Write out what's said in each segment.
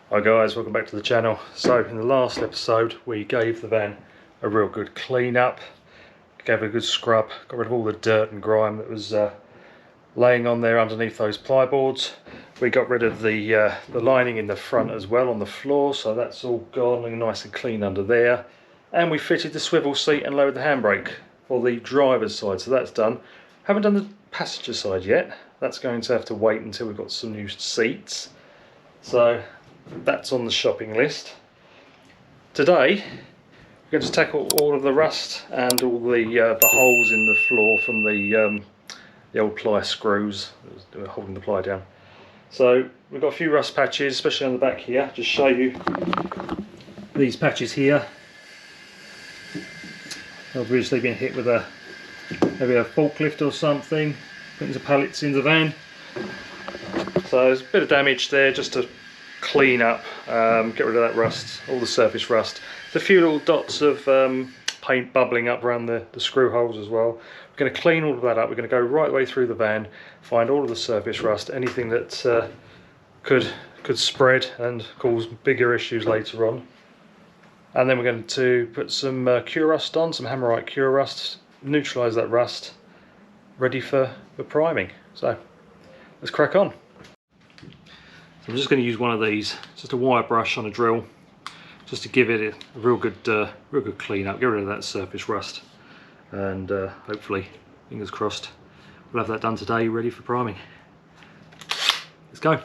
Hi guys, welcome back to the channel. So in the last episode we gave the van a real good clean up, gave it a good scrub, got rid of all the dirt and grime that was laying on there underneath those plyboards. We got rid of the lining in the front as well on the floor, so that's all gone and nice and clean under there. And we fitted the swivel seat and lowered the handbrake for the driver's side, so that's done. Haven't done the passenger side yet. That's going to have to wait until we've got some new seats. So that's on the shopping list. Today we're going to tackle all of the rust and all the holes in the floor from the old ply screws that were holding the ply down. So we've got a few rust patches, especially on the back here. Just show you these patches here. Obviously been hit with maybe a forklift or something, putting some pallets in the van. So there's a bit of damage there just to clean up, get rid of that rust, all the surface rust. There's a few little dots of paint bubbling up around the screw holes as well. We're going to clean all of that up. We're going to go right the way through the van, find all of the surface rust, anything that could spread and cause bigger issues later on. And then we're going to put some Kurust on, some Hammerite Kurust, neutralise that rust, ready for priming. So let's crack on. I'm just going to use one of these, just a wire brush on a drill, just to give it a real good clean up, get rid of that surface rust, and hopefully, fingers crossed, we'll have that done today, ready for priming. Let's go.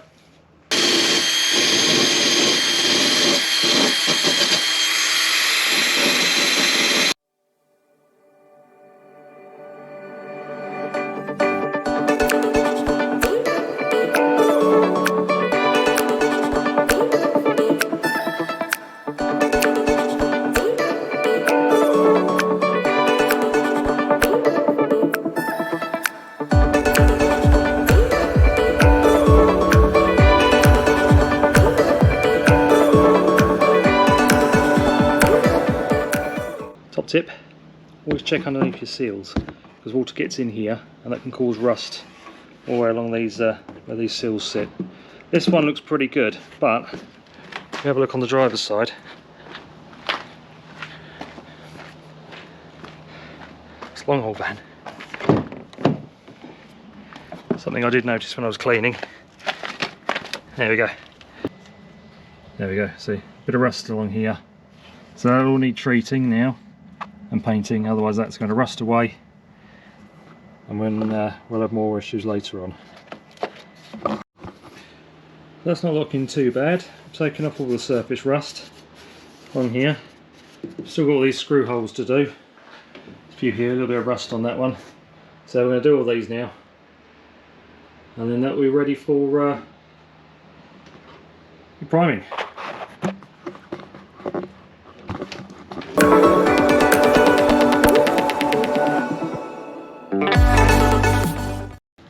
Top tip, always check underneath your seals, because water gets in here and that can cause rust all the way along these where these seals sit. This one looks pretty good, but if you have a look on the driver's side, it's a long haul van. Something I did notice when I was cleaning. There we go. There we go, see, a bit of rust along here. So that'll all need treating now and painting, otherwise that's going to rust away, and when we'll have more issues later on. That's not looking too bad. I've taken off all the surface rust on here. Still got all these screw holes to do. A few here, a little bit of rust on that one. So we're going to do all these now, and then that will be ready for priming.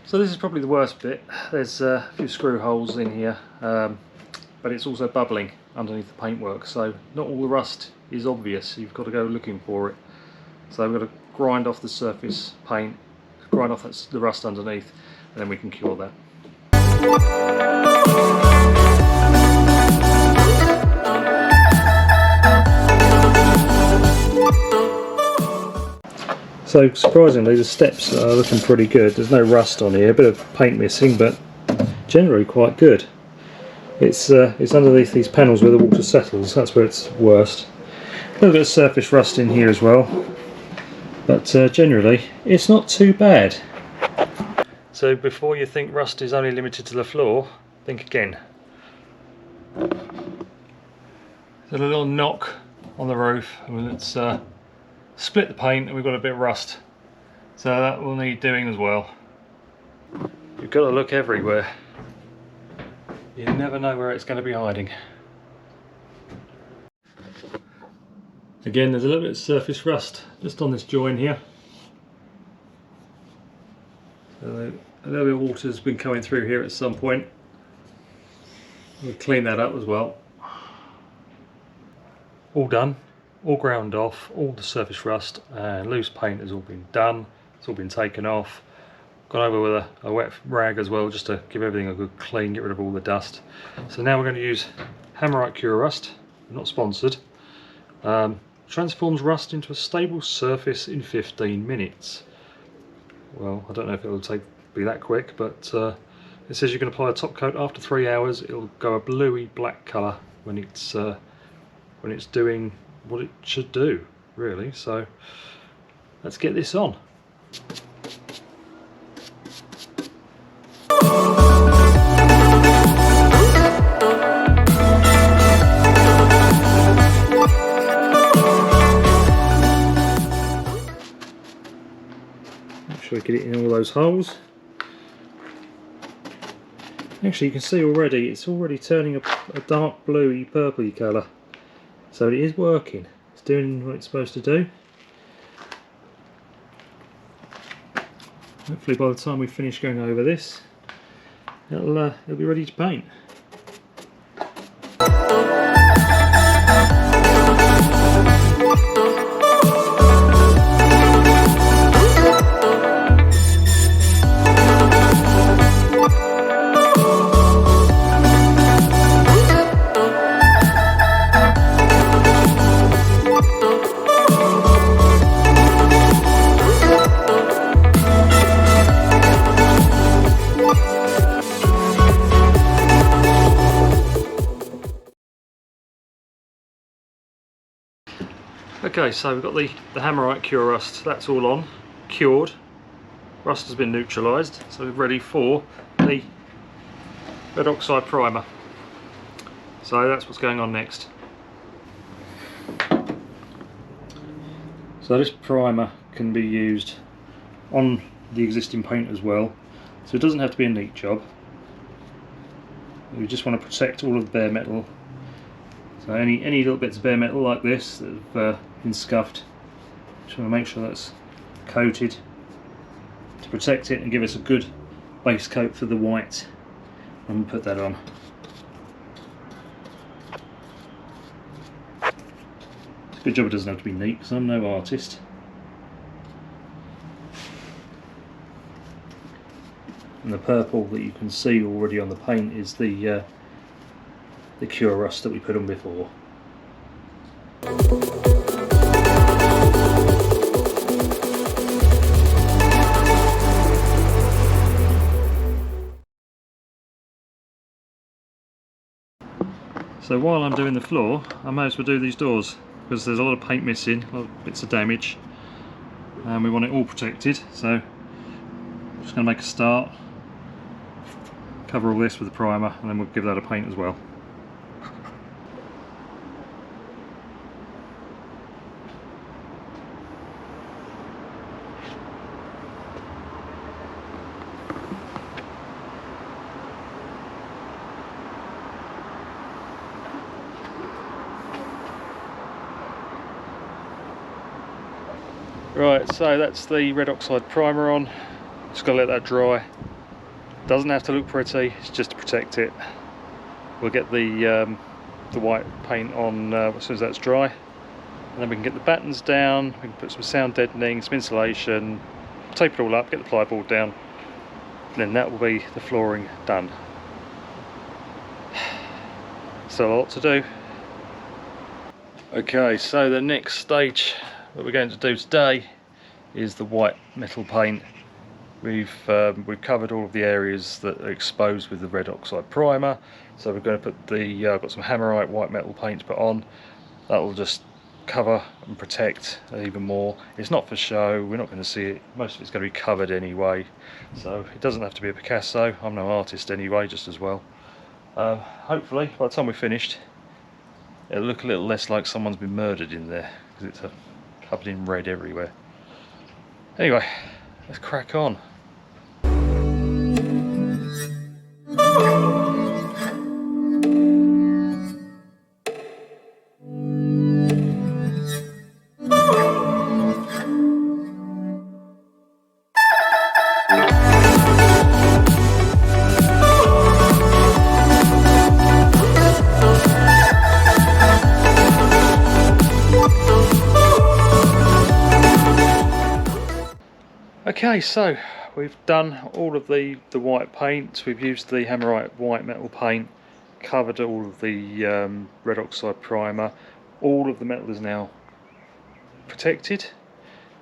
So this is probably the worst bit. There's a few screw holes in here, but it's also bubbling underneath the paintwork, so not all the rust is obvious. You've got to go looking for it. So we've got to grind off the surface paint, grind off the rust underneath, and then we can cure that. So surprisingly the steps are looking pretty good. There's no rust on here, a bit of paint missing, but generally quite good. It's underneath these panels where the water settles, that's where it's worst. A little bit of surface rust in here as well, but generally it's not too bad. So before you think rust is only limited to the floor, think again. There's a little knock on the roof, and it's split the paint and we've got a bit of rust, so that will need doing as well. You've got to look everywhere, you never know where it's going to be hiding. Again, there's a little bit of surface rust just on this join here, so a little bit of water's been coming through here at some point. We'll clean that up as well. All done. All ground off, all the surface rust and loose paint has all been done, it's all been taken off. Gone over with a wet rag as well, just to give everything a good clean, get rid of all the dust. So now we're going to use Hammerite Kurust, not sponsored. Transforms rust into a stable surface in 15 minutes. Well, I don't know if it will be that quick, but it says you can apply a top coat after 3 hours. It'll go a bluey black colour when it's doing what it should do, really. So let's get this on. Make sure we get it in all those holes. Actually, you can see already it's already turning a dark bluey purpley colour, so it is working. It's doing what it's supposed to do. Hopefully by the time we finish going over this, it'll be ready to paint. Okay, so we've got the Hammerite Kurust, that's all on, cured, rust has been neutralised, so we're ready for the red oxide primer. So that's what's going on next. So this primer can be used on the existing paint as well, so it doesn't have to be a neat job. We just want to protect all of the bare metal. So any little bits of bare metal like this that have been scuffed, just want to make sure that's coated to protect it and give us a good base coat for the white when we put that on. It's a good job it doesn't have to be neat because I'm no artist. And the purple that you can see already on the paint is the Kurust that we put on before. So while I'm doing the floor, I may as well do these doors because there's a lot of paint missing, a lot of bits of damage, and we want it all protected. So I'm just going to make a start, cover all this with the primer, and then we'll give that a paint as well. Right, so that's the red oxide primer on. Just gotta let that dry. Doesn't have to look pretty, it's just to protect it. We'll get the white paint on as soon as that's dry, and then we can get the battens down. We can put some sound deadening, some insulation, tape it all up, get the plyboard down, and then that will be the flooring done. Still a lot to do. Okay, so the next stage what we're going to do today is the white metal paint. We've covered all of the areas that are exposed with the red oxide primer, so we're going to put the I've got some Hammerite white metal paint to put on. That will just cover and protect even more. It's not for show, we're not going to see it, most of it's going to be covered anyway, so it doesn't have to be a Picasso. I'm no artist anyway, just as well. Hopefully by the time we're finished it'll look a little less like someone's been murdered in there, because it's covered in red everywhere. Anyway, let's crack on. Okay, so we've done all of the white paint. We've used the Hammerite white metal paint, covered all of the red oxide primer. All of the metal is now protected.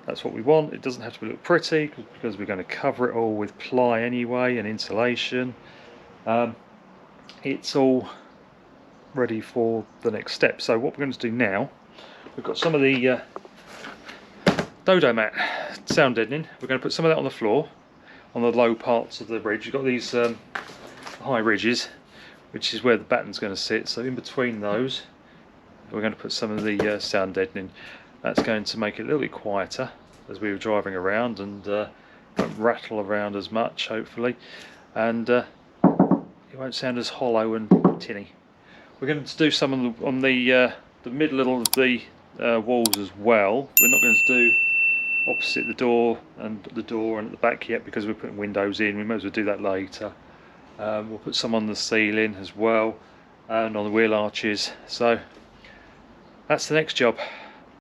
That's what we want. It doesn't have to look pretty because we're going to cover it all with ply anyway and insulation. It's all ready for the next step. So what we're going to do now, we've got some of the Dodo mat sound deadening. We're going to put some of that on the floor, on the low parts of the ridge. You've got these high ridges, which is where the batten's going to sit. So in between those, we're going to put some of the sound deadening. That's going to make it a little bit quieter as we were driving around, and won't rattle around as much, hopefully, and it won't sound as hollow and tinny. We're going to do some on the middle of the walls as well. We're not going to do opposite the door and at the back yet because we're putting windows in. We may as well do that later. We'll put some on the ceiling as well and on the wheel arches. So that's the next job.